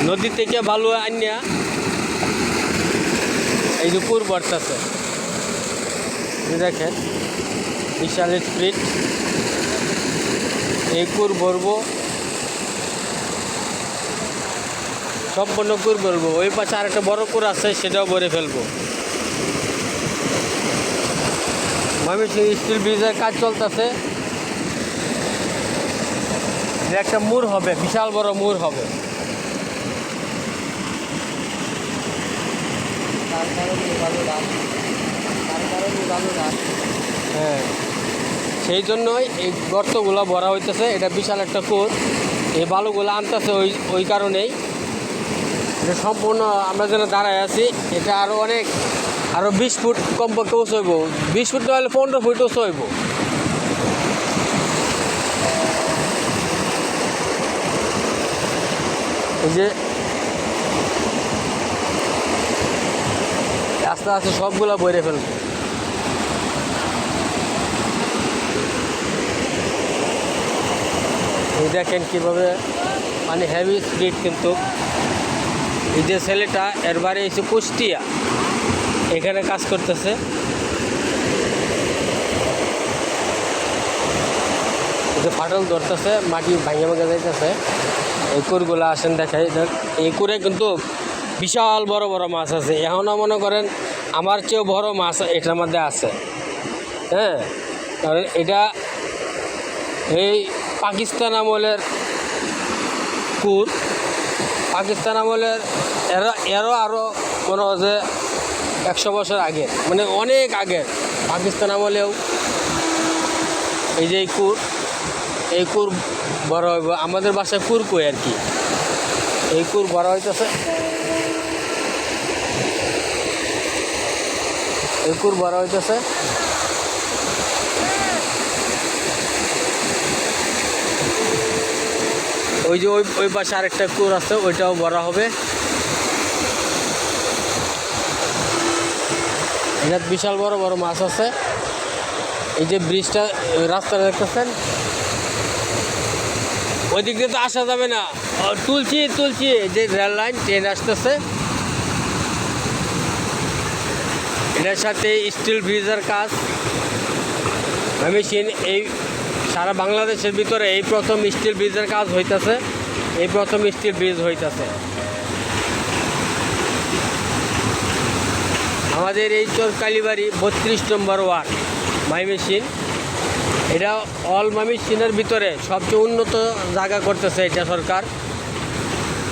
নদী থেকে বালু আনিয়া এই যে কুর ভরতেছে। দেখেন বিশাল স্পিড, এই কুর ভরবো, সম্পূর্ণ কুর ভরবো। ওই পাশে আর একটা বড় কুর আছে, সেটাও ভরে ফেলবো। ময়মনসিংহ স্টিল ব্রিজের কাজ চলতেছে। একটা মুর হবে, বিশাল বড় মুর হবে। হ্যাঁ, সেই জন্যই এই গর্তগুলো ভরা হইতেছে। এটা বিশাল একটা কুর, এই বালুগুলো আনতেছে ওই কারণেই। এটা সম্পূর্ণ আমরা যেন দাঁড়ায় আছি, এটা আরও 20 ফুট কমপক্ষে উঁচু হইব। 20 ফুট না হলে 15 ফুট উঁচু হইব। এই যে আস্তে আস্তে সবগুলো বইরে ফেলবো। এই দেখেন কীভাবে মানে হেভি স্পিড। কিন্তু এই যে ছেলেটা এর বাড়ি এসে কুষ্টিয়া, এখানে কাজ করতেছে। যে ফাটল ধরতেছে, মাটি ভাঙে ভাঙে যাইতেছে। এই কুরগুলো আসেন দেখাই। এই কুরে কিন্তু বিশাল বড় বড় মাছ আছে। এখনও মনে করেন আমার চেয়েও বড় মাছ এটার মধ্যে আছে। হ্যাঁ, কারণ এটা এই পাকিস্তান আমলের কুর। পাকিস্তান আমলের এরও আরও মনে হয় যে 100 বছর আগে, মানে অনেক আগের পাকিস্তান আমলেও এই যে এই কুর বড় হইব। আমাদের বাসায় কুর কই আর কি। এই কুর বড় হইতেছে, এই কুর বড় হইতেছে। ওই যে ওই পাশে আরেকটা কুর আছে, ওইটাও বড় হবে। এটা বিশাল বড় বড় মাছ আছে। এই যে ব্রিজটা, রাস্তাটা দেখতেছেন, ওই দিক দিয়ে তো আসা যাবে না। তুলছি যে রেল লাইন, ট্রেন আসতেছে। এটার সাথে স্টিল ব্রিজের কাজ। ময়মনসিংহ এই সারা বাংলাদেশের ভিতরে এই প্রথম স্টিল ব্রিজের কাজ হইতেছে। এই প্রথম স্টিল ব্রিজ হইতেছে আমাদের এই চরকালীবাড়ি 32 নম্বর ওয়ার্ড ময়মনসিংহ। এটা অল ময়মনসিংহের ভিতরে সবচেয়ে উন্নত জায়গা করতেছে এটা সরকার।